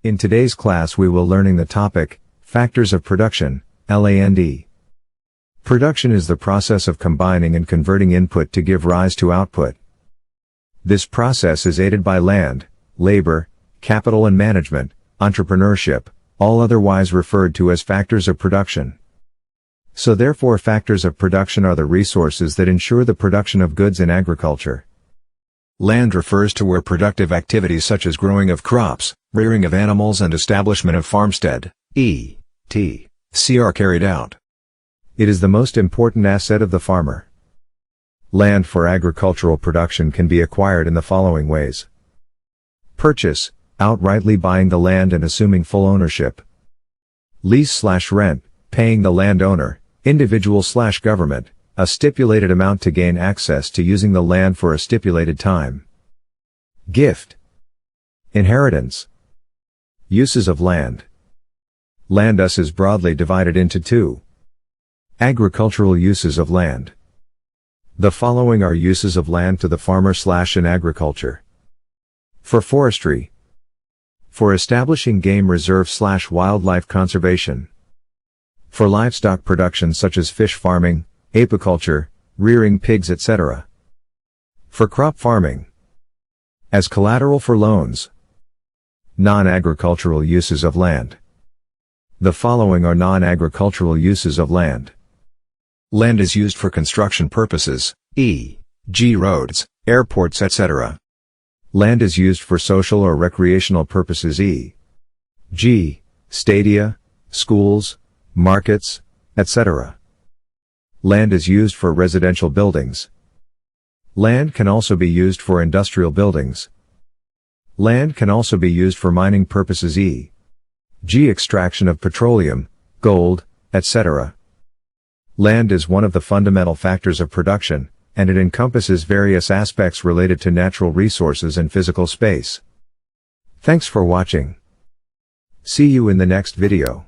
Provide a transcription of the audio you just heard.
In today's class we will learning the topic, Factors of Production, LAND. Production is the process of combining and converting input to give rise to output. This process is aided by land, labor, capital and management, entrepreneurship, all otherwise referred to as factors of production. So therefore factors of production are the resources that ensure the production of goods in agriculture. Land refers to where productive activities such as growing of crops, rearing of animals and establishment of farmstead, etc. are carried out. It is the most important asset of the farmer. Land for agricultural production can be acquired in the following ways. Purchase, outrightly buying the land and assuming full ownership. Lease/rent, paying the landowner, individual/government, a stipulated amount to gain access to using the land for a stipulated time. Gift. Inheritance. Uses of land. Land use is broadly divided into two. Agricultural uses of land. The following are uses of land to the farmer/in agriculture. For forestry. For establishing game reserve/wildlife conservation. For livestock production such as fish farming, apiculture, rearing pigs etc. For crop farming. As collateral for loans. Non-agricultural uses of land. The following are non-agricultural uses of land. Land is used for construction purposes, e.g. roads, airports etc. Land is used for social or recreational purposes e.g. stadia, schools, markets, etc. Land is used for residential buildings. Land can also be used for industrial buildings. Land can also be used for mining purposes e.g. extraction of petroleum, gold, etc. Land is one of the fundamental factors of production, and it encompasses various aspects related to natural resources and physical space. Thanks for watching. See you in the next video.